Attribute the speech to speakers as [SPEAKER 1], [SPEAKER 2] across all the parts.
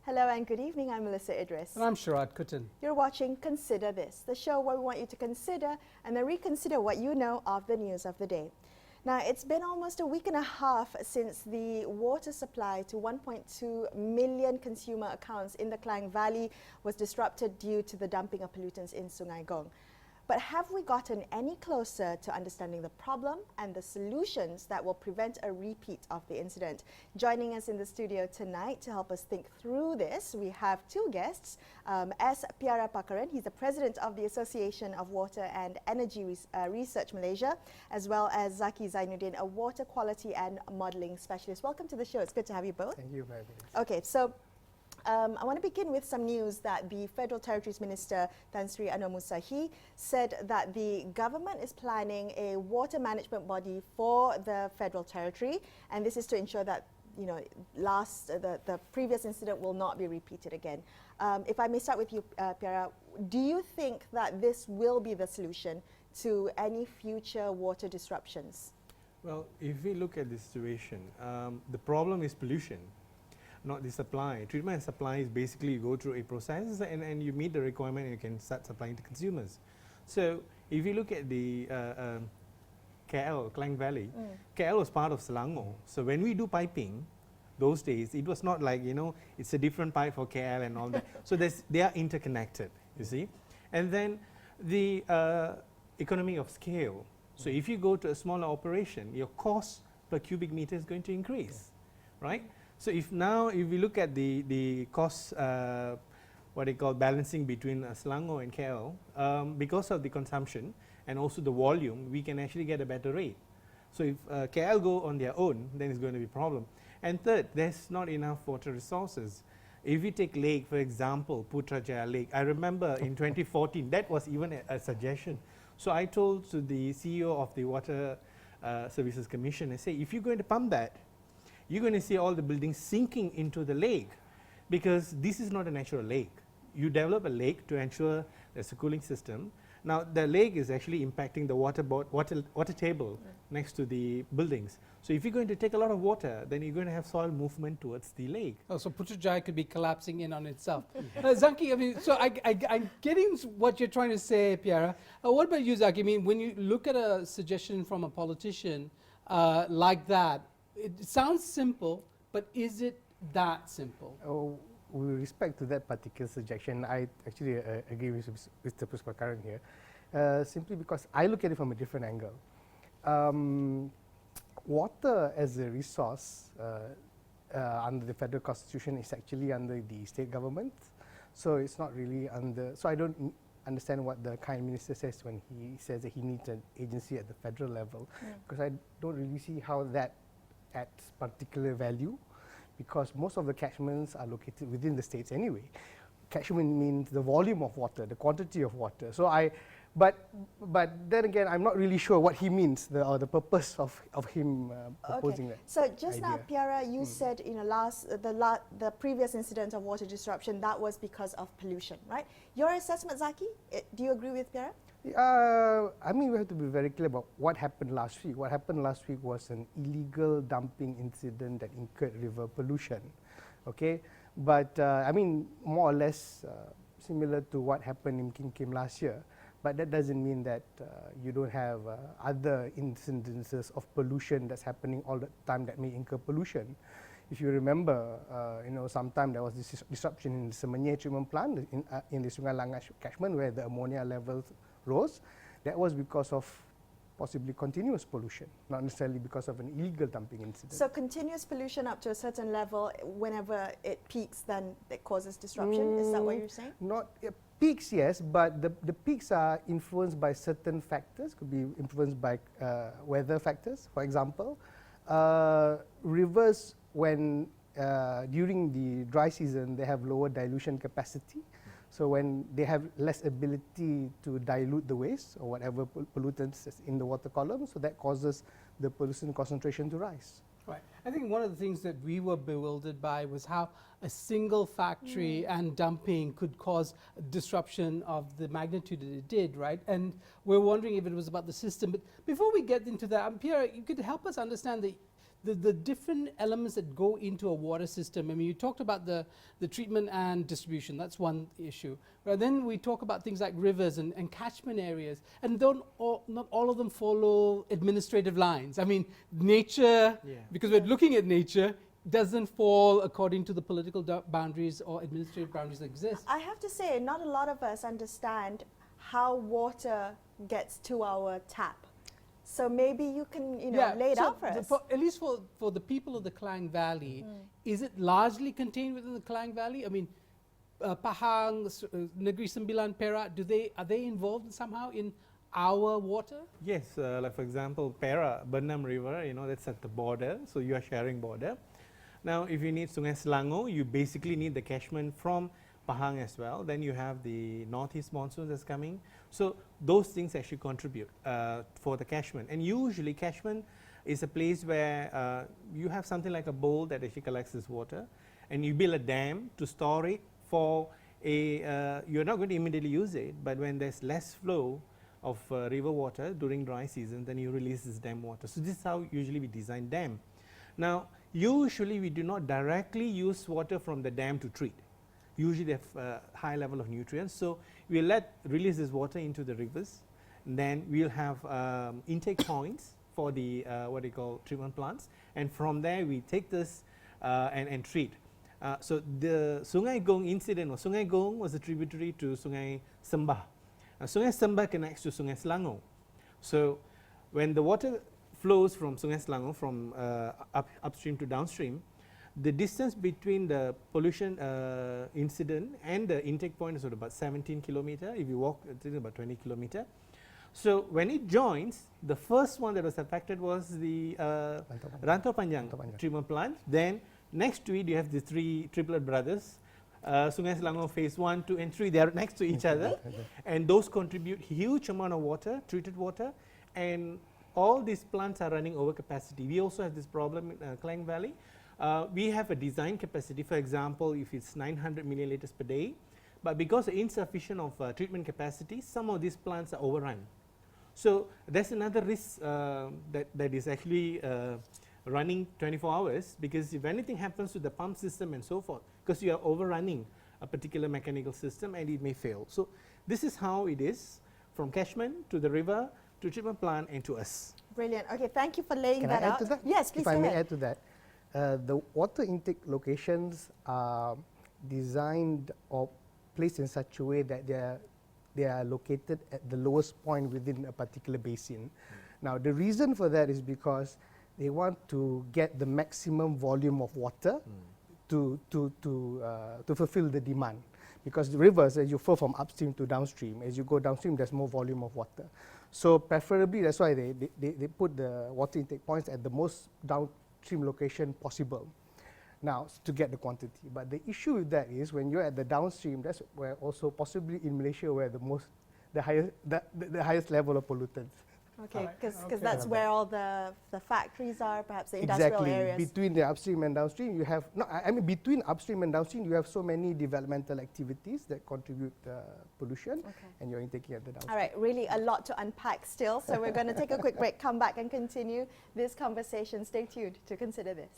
[SPEAKER 1] Hello and good evening, I'm Melisa Idris.
[SPEAKER 2] And I'm Sharaad Kuttan.
[SPEAKER 1] You're watching Consider This, the show where we want you to consider and then reconsider what you know of the news of the day. Now, it's been almost a week and a half since the water supply to 1.2 million consumer accounts in the Klang Valley was disrupted due to the dumping of pollutants in Sungai Gong. But have we gotten any closer to understanding the problem and the solutions that will prevent a repeat of the incident? Joining us in the studio tonight to help us think through this, we have two guests. S. Piarapakaran, he's the president of the Association of Water and Energy Research Malaysia, as well as Zaki Zainudin, a water quality and modelling specialist. Welcome to the show. It's good to have you both.
[SPEAKER 3] Thank you very much.
[SPEAKER 1] Okay, so I want to begin with some news that the Federal Territories Minister, Tan Sri Anwar Musahi, said that the government is planning a water management body for the Federal Territory, and this is to ensure that the previous incident will not be repeated again. If I may start with you, Piara, do you think that this will be the solution to any future water disruptions?
[SPEAKER 3] Well, if we look at the situation, the problem is pollution, not the supply. Treatment and supply is basically you go through a process and you meet the requirement and you can start supplying to consumers. So if you look at the KL, Klang Valley, KL was part of Selangor. So when we do piping, those days, it was not like, it's a different pipe for KL and all that. So they are interconnected, you see. And then the economy of scale. So if you go to a smaller operation, your cost per cubic meter is going to increase, right? So if we look at the cost, what they call balancing between Selangor and KL, because of the consumption and also the volume, we can actually get a better rate. So if KL go on their own, then it's going to be a problem. And third, there's not enough water resources. If we take lake, for example, Putrajaya Lake, I remember in 2014, that was even a suggestion. So I told to the CEO of the Water Services Commission, I say, if you're going to pump that, you're going to see all the buildings sinking into the lake, because this is not a natural lake. You develop a lake to ensure there's a cooling system. Now the lake is actually impacting the water table next to the buildings. So if you're going to take a lot of water, then you're going to have soil movement towards the lake.
[SPEAKER 2] Oh, so Putrajaya could be collapsing in on itself. Zaki, I mean, so I'm getting what you're trying to say, Piara. What about you, Zaki? I mean, when you look at a suggestion from a politician like that, it sounds simple, but is it that simple?
[SPEAKER 4] Oh, with respect to that particular suggestion, I actually agree with Mr. Piarapakaran here, simply because I look at it from a different angle. Water as a resource under the federal constitution is actually under the state government, so it's not really under. So I don't understand what the kind minister says when he says that he needs an agency at the federal level, because I don't really see how that adds particular value, because most of the catchments are located within the states anyway. Catchment means the volume of water, the quantity of water. So but then again, I'm not really sure what he means, or the purpose of him proposing that.
[SPEAKER 1] So just
[SPEAKER 4] idea.
[SPEAKER 1] now, Piara, you said the previous incident of water disruption, that was because of pollution, right? Your assessment, Zaki, do you agree with Piara?
[SPEAKER 4] I mean, we have to be very clear about what happened last week. What happened last week was an illegal dumping incident that incurred river pollution, okay? But I mean, more or less similar to what happened in Kim Kim last year. But that doesn't mean that you don't have other incidences of pollution that's happening all the time that may incur pollution. If you remember, sometime there was this disruption in the Semenyih treatment plant in the Sungai Langat catchment where the ammonia levels rose. That was because of possibly continuous pollution, not necessarily because of an illegal dumping incident.
[SPEAKER 1] So continuous pollution up to a certain level, whenever it peaks, then it causes disruption? Is that what you're saying?
[SPEAKER 4] Not peaks, yes, but the peaks are influenced by certain factors, could be influenced by weather factors. For example, rivers, when during the dry season, they have lower dilution capacity. So when they have less ability to dilute the waste or whatever pollutants is in the water column, so that causes the pollution concentration to rise.
[SPEAKER 2] Right. I think one of the things that we were bewildered by was how a single factory and dumping could cause disruption of the magnitude that it did, right? And we're wondering if it was about the system. But before we get into that, Pierre, you could help us understand the different elements that go into a water system. I mean, you talked about the treatment and distribution. That's one issue. But then we talk about things like rivers and catchment areas, and not all of them follow administrative lines. I mean, nature, because we're looking at nature, doesn't fall according to the political boundaries or administrative boundaries that exist.
[SPEAKER 1] I have to say, not a lot of us understand how water gets to our tap. So maybe you can, lay it out for us.
[SPEAKER 2] At least for the people of the Klang Valley, is it largely contained within the Klang Valley? I mean, Pahang, Negeri Sembilan, Perak, are they involved somehow in our water?
[SPEAKER 3] Yes, like for example, Perak, Bernam River, that's at the border, so you are sharing border. Now, if you need Sungai Selangor, you basically need the catchment from Pahang as well. Then you have the northeast monsoon that's coming. So those things actually contribute for the catchment. And usually catchment is a place where you have something like a bowl that actually collects this water, and you build a dam to store it for you're not going to immediately use it, but when there's less flow of river water during dry season, then you release this dam water. So this is how usually we design dam. Now, usually we do not directly use water from the dam to treat. Usually they have a high level of nutrients, so we'll release this water into the rivers, and then we'll have intake points for the what they call treatment plants, and from there we take this and treat. So the Sungai Gong incident, or Sungai Gong was a tributary to Sungai Sembah. Sungai Sembah connects to Sungai Selangor. So when the water flows from Sungai Selangor from upstream to downstream, the distance between the pollution incident and the intake point is about 17 kilometer. If you walk, it's about 20 kilometer. So when it joins, the first one that was affected was the Rantau Panjang treatment plant. Then next to it, you have the three triplet brothers, Sungai Selangor phase 1, 2 and 3. They are next to each other, and those contribute huge amount of water, treated water, and all these plants are running over capacity. We also have this problem in Klang Valley. We have a design capacity, for example, if it's 900 milliliters per day, but because of insufficient of treatment capacity, some of these plants are overrun. So that's another risk that is actually running 24 hours, because if anything happens to the pump system and so forth, because you are overrunning a particular mechanical system and it may fail. So this is how it is, from catchment to the river, to treatment plant and to us.
[SPEAKER 1] Brilliant. Okay, thank you for laying
[SPEAKER 4] Can
[SPEAKER 1] that
[SPEAKER 4] I add
[SPEAKER 1] out.
[SPEAKER 4] to that?
[SPEAKER 1] Yes, please
[SPEAKER 4] If
[SPEAKER 1] go
[SPEAKER 4] I may
[SPEAKER 1] ahead.
[SPEAKER 4] add to that, the water intake locations are designed or placed in such a way that they are located at the lowest point within a particular basin. Now, the reason for that is because they want to get the maximum volume of water to fulfill the demand. Because the rivers, as you flow from upstream to downstream, as you go downstream, there's more volume of water. So preferably, that's why they put the water intake points at the most downstream location possible. Now, to get the quantity. But the issue with that is when you're at the downstream, that's where also possibly in Malaysia where the highest level of pollutants.
[SPEAKER 1] Okay, because that's where all the factories are, perhaps the industrial areas.
[SPEAKER 4] Between the upstream and downstream, you have between upstream and downstream, you have so many developmental activities that contribute pollution, and you're intaking at the downstream.
[SPEAKER 1] All right, really a lot to unpack still. So we're going to take a quick break, come back and continue this conversation. Stay tuned to consider this.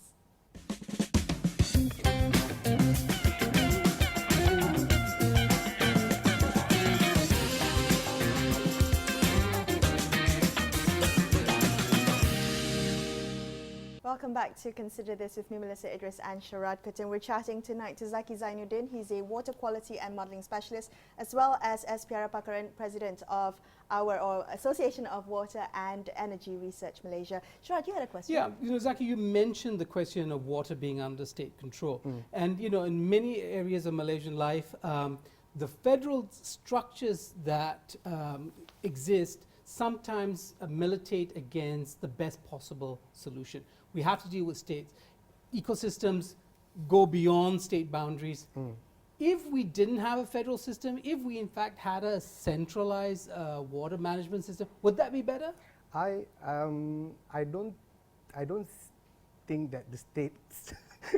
[SPEAKER 1] Welcome back to Consider This with me, Melisa Idris and Sharaad Kuttan. We're chatting tonight to Zaki Zainudin. He's a water quality and modelling specialist, as well as Piarapakaran, president of our Association of Water and Energy Research Malaysia. Sharaad, you had a question?
[SPEAKER 2] Yeah, Zaki, you mentioned the question of water being under state control. And, in many areas of Malaysian life, the federal structures that exist sometimes militate against the best possible solution. We have to deal with states. Ecosystems go beyond state boundaries. If we didn't have a federal system, if we in fact had a centralized water management system, would that be better?
[SPEAKER 4] I don't think that the states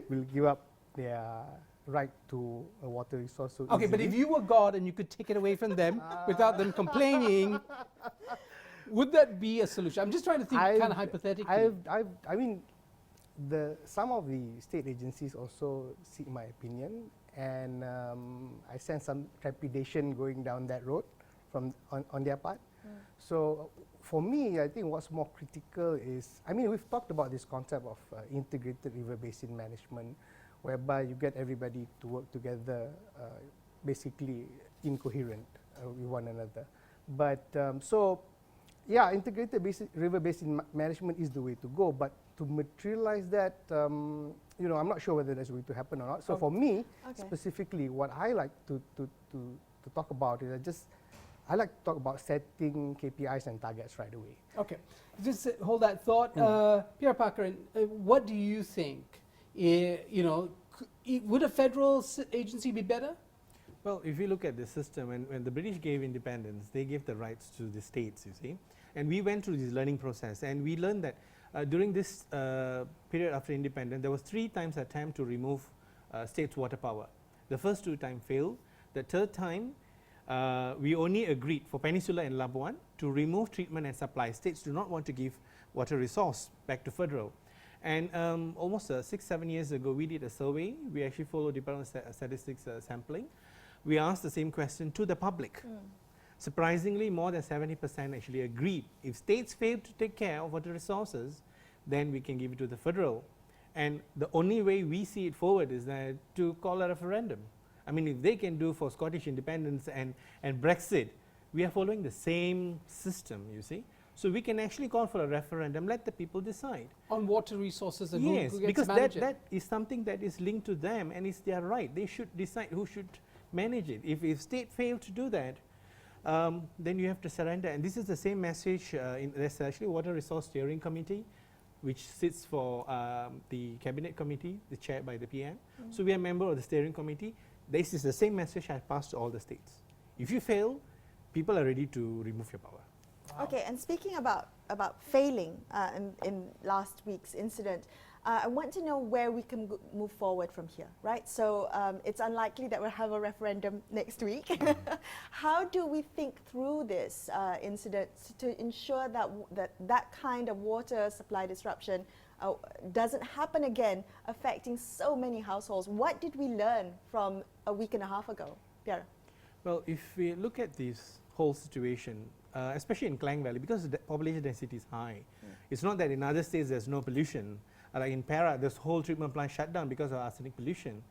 [SPEAKER 4] will give up their right to a water resource so
[SPEAKER 2] Okay,
[SPEAKER 4] easily.
[SPEAKER 2] but if you were God and you could take it away from them without them complaining, would that be a solution? I'm just trying to think kind of hypothetically.
[SPEAKER 4] I mean, some of the state agencies also seek my opinion, and I sense some trepidation going down that road on their part. So for me, I think what's more critical is, I mean, we've talked about this concept of integrated river basin management, whereby you get everybody to work together, basically incoherent with one another. But so, yeah, integrated river basin management is the way to go. But to materialize that, you know, I'm not sure whether that's going to happen or not. So for me, specifically, what I like to talk about is I like to talk about setting KPIs and targets right away.
[SPEAKER 2] Okay, just hold that thought. Piarapakaran, what do you think? You know, would a federal agency be better?
[SPEAKER 3] Well, if you look at the system, when the British gave independence, they gave the rights to the states, you see. And we went through this learning process, and we learned that during this period after independence, there was 3 times attempt to remove states' water power. The first 2 times failed. The third time, we only agreed for Peninsula and Labuan to remove treatment and supply. States do not want to give water resource back to federal. And almost 6-7 years ago, we did a survey. We actually followed Department of Statistics sampling. We asked the same question to the public. Surprisingly, more than 70% actually agreed. If states fail to take care of water resources, then we can give it to the federal. And the only way we see it forward is that to call a referendum. I mean, if they can do for Scottish independence and Brexit, we are following the same system, you see. So we can actually call for a referendum, let the people decide.
[SPEAKER 2] On water resources and
[SPEAKER 3] yes,
[SPEAKER 2] who gets
[SPEAKER 3] because
[SPEAKER 2] to manage it.
[SPEAKER 3] that is something that is linked to them and it's their right. They should decide who should manage it. If state fail to do that, then you have to surrender. And this is the same message. There's actually Water Resource Steering Committee, which sits for the Cabinet Committee, chaired by the PM. So we are a member of the Steering Committee. This is the same message I passed to all the states. If you fail, people are ready to remove your power.
[SPEAKER 1] Wow. Okay, and speaking about failing in last week's incident, I want to know where we can move forward from here, right? So it's unlikely that we'll have a referendum next week. How do we think through this incident to ensure that that kind of water supply disruption doesn't happen again, affecting so many households? What did we learn from a week and a half ago? Piara?
[SPEAKER 3] Well, if we look at this whole situation, especially in Klang Valley, because the population density is high, it's not that in other states there's no pollution. Like in Perak, this whole treatment plant shut down because of arsenic pollution,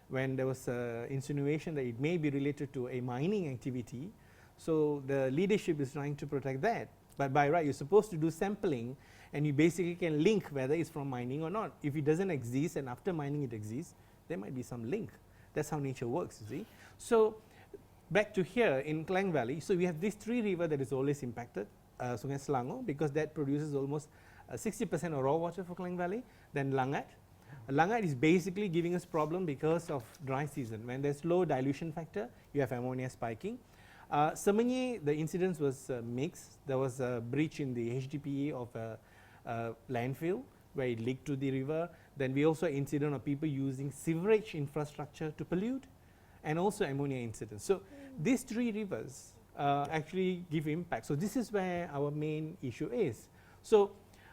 [SPEAKER 3] when there was insinuation that it may be related to a mining activity. So the leadership is trying to protect that. But by right, you're supposed to do sampling, and you basically can link whether it's from mining or not. If it doesn't exist, and after mining it exists, there might be some link. That's how nature works, you see. So back to here in Klang Valley, so we have these 3 rivers that is always impacted. Sungai Selangor, because that produces almost 60% of raw water for Klang Valley. Then Langat. Langat is basically giving us problem because of dry season. When there's low dilution factor, you have ammonia spiking. Semenye, the incidence was mixed. There was a breach in the HDPE of a landfill where it leaked to the river. Then we also incident of people using sewerage infrastructure to pollute, and also ammonia incidents. So these 3 rivers actually give impact. So this is where our main issue is. So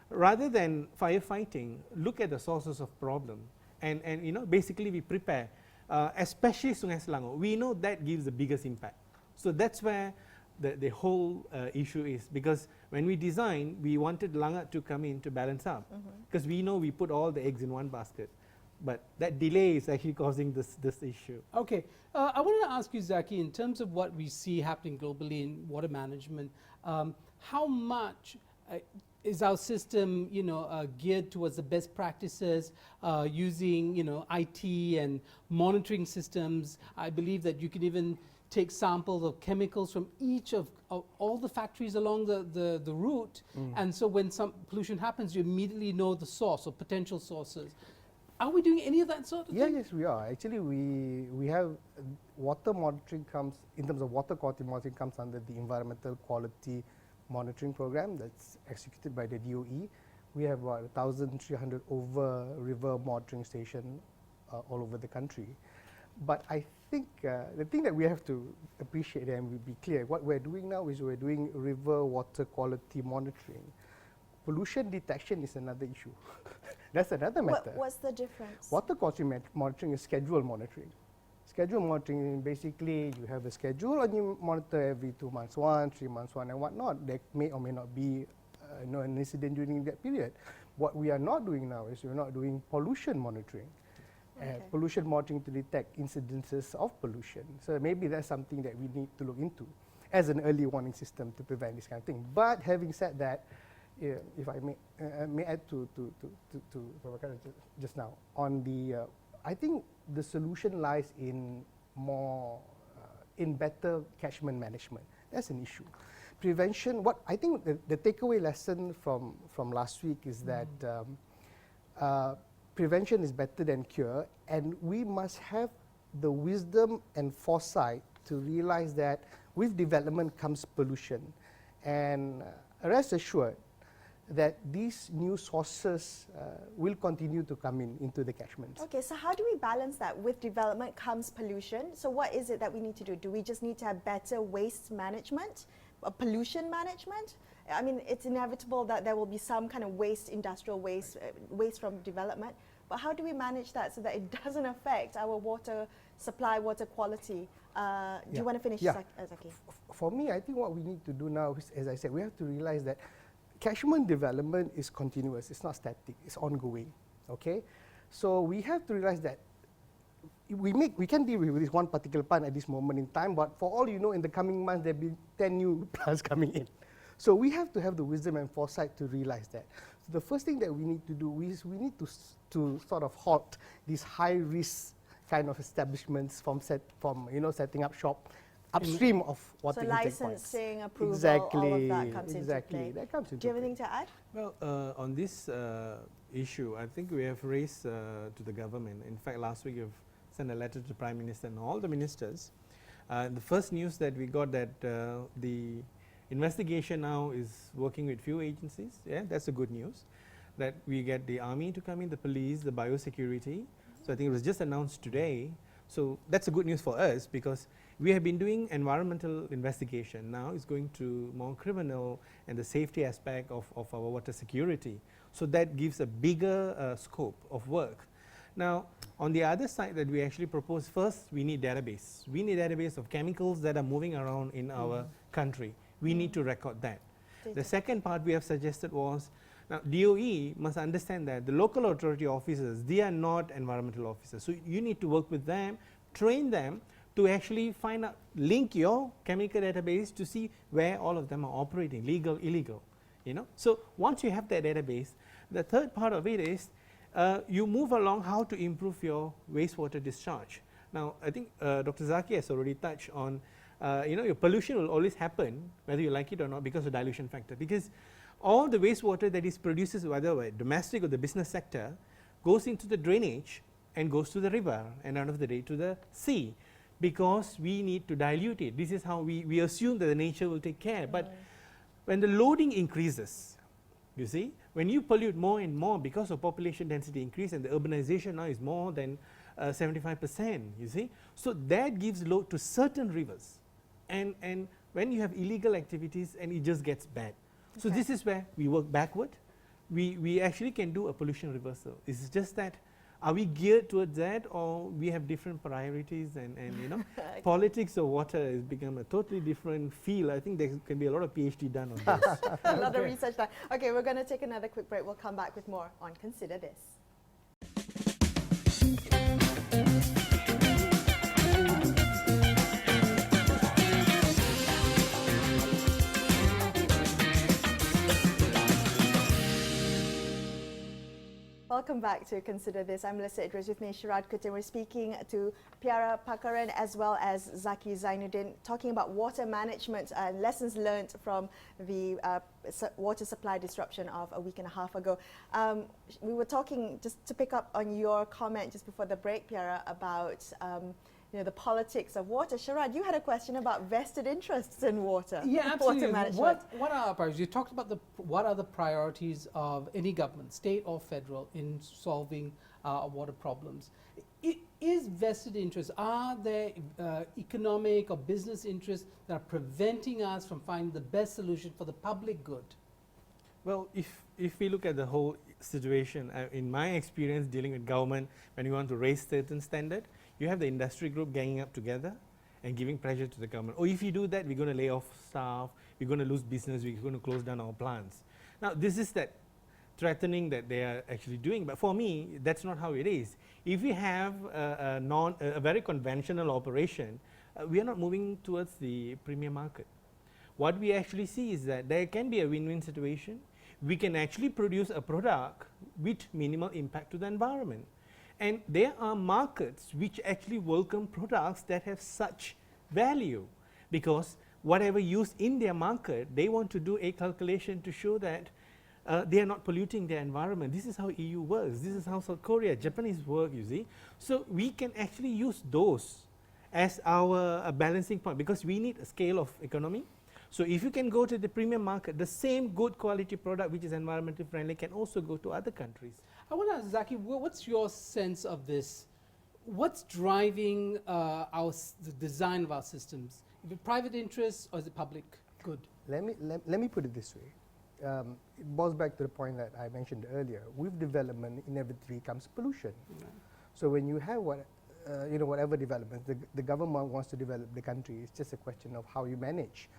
[SPEAKER 3] rather than firefighting, look at the sources of problem, and you know, basically we prepare, especially Sungai Selangor. We know that gives the biggest impact. So that's where the whole issue is, because when we designed, we wanted Langat to come in to balance up, because we know we put all the eggs in one basket. But that delay is actually causing this issue.
[SPEAKER 2] Okay, I wanted to ask you, Zaki, in terms of what we see happening globally in water management, how much is our system, you know, geared towards the best practices, using, you know, IT and monitoring systems? I believe that you can even take samples of chemicals from each of all the factories along the route, and so when some pollution happens, you immediately know the source or potential sources. Are we doing any of that sort of thing?
[SPEAKER 4] Yes, we are. Actually, we have water monitoring comes, in terms of water quality monitoring, comes under the Environmental Quality Monitoring Program that's executed by the DOE. We have about 1,300 over river monitoring stations all over the country. But I think the thing that we have to appreciate and be clear, what we're doing now is we're doing river water quality monitoring. Pollution detection is another issue. That's another method.
[SPEAKER 1] What's the difference?
[SPEAKER 4] Water quality monitoring is schedule monitoring. Schedule monitoring, basically you have a schedule and you monitor every 2 months one, 3 months one and whatnot. There may or may not be an incident during that period. What we are not doing now is we're not doing pollution monitoring. Pollution monitoring to detect incidences of pollution. So maybe that's something that we need to look into as an early warning system to prevent this kind of thing. But having said that, if I may add to Prof. just now on the, I think the solution lies in more, in better catchment management. That's an issue. Prevention, what I think the takeaway lesson from last week is that prevention is better than cure, and we must have the wisdom and foresight to realize that with development comes pollution. And rest assured that these new sources will continue to come into the catchments.
[SPEAKER 1] Okay, so how do we balance that? With development comes pollution. So what is it that we need to do? Do we just need to have better waste management, pollution management? I mean, it's inevitable that there will be some kind of waste, industrial waste, waste from development. But how do we manage that so that it doesn't affect our water supply, water quality? Do you want to finish, Zaki?
[SPEAKER 4] For me, I think what we need to do now is, as I said, we have to realize that catchment development is continuous. It's not static. It's ongoing. Okay, so we have to realize that we can deal with this one particular plant at this moment in time, but for all you know, in the coming months there'll be 10 new plants coming in. So we have to have the wisdom and foresight to realize that. So the first thing that we need to do is we need to sort of halt these high risk kind of establishments from setting up shop upstream of water intake points.
[SPEAKER 1] So licensing, approval,
[SPEAKER 4] exactly,
[SPEAKER 1] all of that comes into play.
[SPEAKER 4] That comes into
[SPEAKER 1] Do you have
[SPEAKER 4] play.
[SPEAKER 1] anything to add?
[SPEAKER 3] Well, on this issue, I think we have raised to the government. In fact, last week we've sent a letter to the Prime Minister and all the ministers. The first news that we got that the investigation now is working with few agencies. Yeah, that's the good news. That we get the army to come in, the police, the biosecurity. So I think it was just announced today. So that's a good news for us because we have been doing environmental investigation. Now it's going to more criminal and the safety aspect of our water security. So that gives a bigger scope of work. Now, on the other side that we actually propose, first we need database. We need database of chemicals that are moving around in our country. We need to record that. The second part we have suggested was, now DOE must understand that the local authority officers, they are not environmental officers. So you need to work with them, train them to actually find out, link your chemical database to see where all of them are operating, legal, illegal, you know. So once you have that database, the third part of it is you move along how to improve your wastewater discharge. Now, I think Dr. Zaki has already touched on, your pollution will always happen, whether you like it or not, because of dilution factor. Because all the wastewater that is produced, whether domestic or the business sector, goes into the drainage and goes to the river and end of the day to the sea, because we need to dilute it. This is how we assume that the nature will take care. But when the loading increases, you see, when you pollute more and more because of population density increase and the urbanization now is more than 75%, you see. So that gives load to certain rivers. And when you have illegal activities and it just gets bad. So this is where we work backward. We actually can do a pollution reversal. It's just that, are we geared towards that, or we have different priorities and you know, politics of water has become a totally different field. I think there can be a lot of PhD done on this.
[SPEAKER 1] A lot of research done. Okay, we're going to take another quick break. We'll come back with more on Consider This. Welcome back to Consider This. I'm Melisa Idris with me, Sharaad Kuttan. We're speaking to Piarapakaran as well as Zaki Zainudin, talking about water management and lessons learned from the water supply disruption of a week and a half ago. We were talking, just to pick up on your comment just before the break, Piara, about the politics of water. Sharaad, you had a question about vested interests in water.
[SPEAKER 2] Yeah, absolutely.
[SPEAKER 1] Water management.
[SPEAKER 2] What are our priorities? You talked about what are the priorities of any government, state or federal, in solving water problems. Is vested interests, are there economic or business interests that are preventing us from finding the best solution for the public good?
[SPEAKER 3] Well, if we look at the whole situation, in my experience dealing with government, when you want to raise certain standard, you have the industry group ganging up together and giving pressure to the government. Oh, if you do that, we're going to lay off staff, we're going to lose business, we're going to close down our plants. Now, this is that threatening that they are actually doing. But for me, that's not how it is. If we have a very conventional operation, we are not moving towards the premium market. What we actually see is that there can be a win-win situation. We can actually produce a product with minimal impact to the environment. And there are markets which actually welcome products that have such value, because whatever used in their market, they want to do a calculation to show that they are not polluting their environment. This is how EU works. This is how South Korea, Japanese work, you see. So we can actually use those as our balancing point, because we need a scale of economy. So if you can go to the premium market, the same good quality product which is environmentally friendly can also go to other countries.
[SPEAKER 2] I want to ask Zaki, what's your sense of this? What's driving the design of our systems? Is it private interests or is it public good?
[SPEAKER 4] Let me put it this way. It boils back to the point that I mentioned earlier. With development, inevitably comes pollution.
[SPEAKER 2] Right.
[SPEAKER 4] So when you have whatever development, the government wants to develop the country. It's just a question of how you manage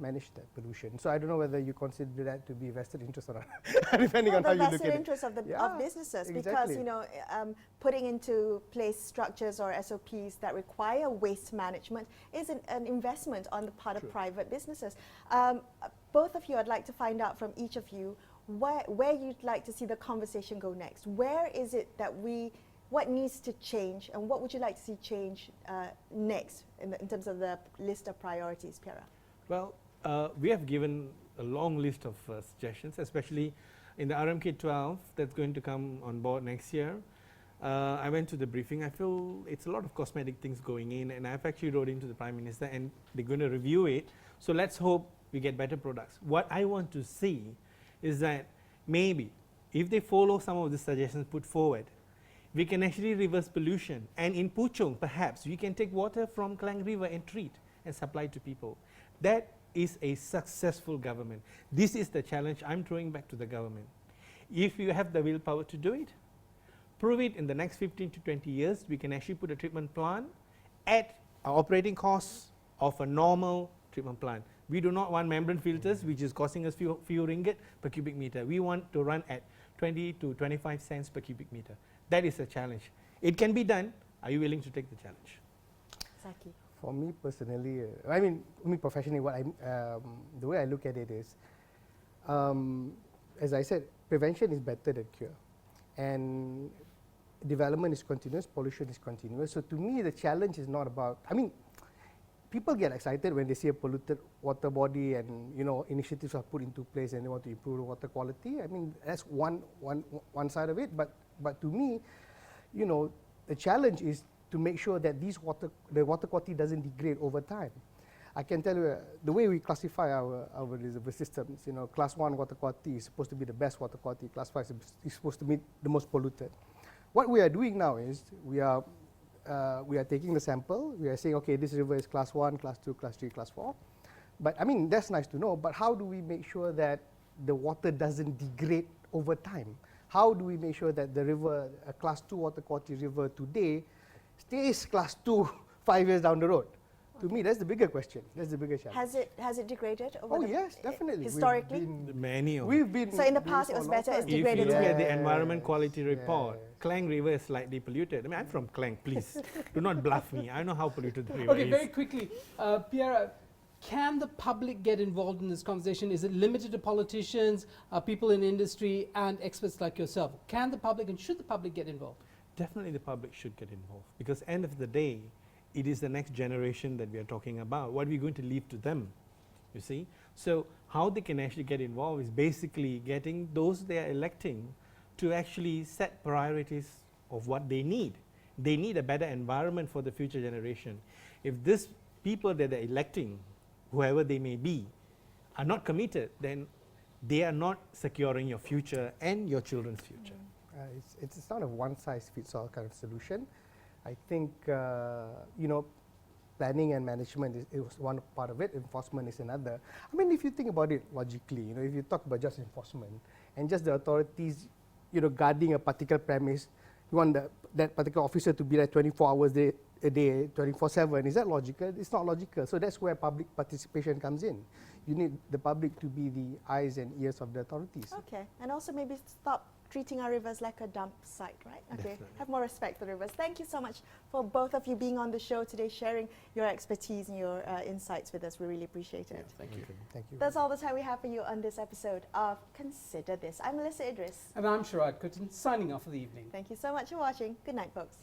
[SPEAKER 4] that pollution. So I don't know whether you consider that to be vested interest or not, depending on how you look at it.
[SPEAKER 1] The vested interest of businesses,
[SPEAKER 4] exactly.
[SPEAKER 1] because putting into place structures or SOPs that require waste management is an investment on the part of private businesses. Both of you, I'd like to find out from each of you where you'd like to see the conversation go next. Where is it that what needs to change, and what would you like to see change next in terms of the list of priorities, Piara?
[SPEAKER 3] Well, we have given a long list of suggestions, especially in the RMK 12 that's going to come on board next year. I went to the briefing. I feel it's a lot of cosmetic things going in, and I've actually wrote into the Prime Minister, and they're going to review it. So let's hope we get better products. What I want to see is that maybe if they follow some of the suggestions put forward, we can actually reverse pollution. And in Puchong, perhaps, we can take water from Klang River and treat and supply to people. That is a successful government. This is the challenge I'm throwing back to the government. If you have the willpower to do it, prove it in the next 15 to 20 years, we can actually put a treatment plant at our operating costs of a normal treatment plant. We do not want membrane filters, which is costing us few ringgit per cubic meter. We want to run at 20 to 25 cents per cubic meter. That is a challenge. It can be done. Are you willing to take the challenge?
[SPEAKER 1] Zaki.
[SPEAKER 4] For me personally, me professionally, the way I look at it is, as I said, prevention is better than cure, and development is continuous, pollution is continuous. So to me, the challenge is not about. People get excited when they see a polluted water body, and initiatives are put into place, and they want to improve the water quality. That's one side of it. But to me, the challenge is to make sure that the water quality doesn't degrade over time. I can tell you the way we classify our reservoir systems. Class 1 water quality is supposed to be the best water quality. Class 5 is supposed to be the most polluted. What we are doing now is we are taking the sample. We are saying, okay, this river is class 1, class 2, class 3, class 4. But that's nice to know. But how do we make sure that the water doesn't degrade over time? How do we make sure that the river, a class 2 water quality river today, stays class 2 5 years down the road? To me, that's the bigger question. That's the bigger challenge.
[SPEAKER 1] Has it degraded over
[SPEAKER 4] yes, definitely.
[SPEAKER 1] Historically?
[SPEAKER 4] We've been
[SPEAKER 1] so in the past it was better, it's degraded.
[SPEAKER 3] If you look at the environment quality report, Klang River is slightly polluted. I'm from Klang, please. Do not bluff me. I know how polluted the river is.
[SPEAKER 2] Okay, very quickly. Piara, can the public get involved in this conversation? Is it limited to politicians, people in industry, and experts like yourself? Can the public and should the public get involved?
[SPEAKER 3] Definitely the public should get involved, because end of the day, it is the next generation that we are talking about. What are we going to leave to them, you see? So how they can actually get involved is basically getting those they are electing to actually set priorities of what they need. They need a better environment for the future generation. If these people that they're electing, whoever they may be, are not committed, then they are not securing your future and your children's future.
[SPEAKER 4] It's not a one-size-fits-all kind of solution. I think, planning and management is one part of it, enforcement is another. If you think about it logically, if you talk about just enforcement and just the authorities guarding a particular premise, you want that particular officer to be there 24 hours a day, 24/7. Is that logical? It's not logical. So that's where public participation comes in. You need the public to be the eyes and ears of the authorities.
[SPEAKER 1] Okay, and also maybe stop treating our rivers like a dump site, right? Okay,
[SPEAKER 3] Definitely.
[SPEAKER 1] have more respect for the rivers. Thank you so much for both of you being on the show today, sharing your expertise and your insights with us. We really appreciate it.
[SPEAKER 2] Thank you.
[SPEAKER 4] Thank you.
[SPEAKER 1] That's all the time we have for you on this episode of Consider This. I'm Melisa Idris.
[SPEAKER 2] And I'm Sharaad Kuttan, signing off for the evening.
[SPEAKER 1] Thank you so much for watching. Good night, folks.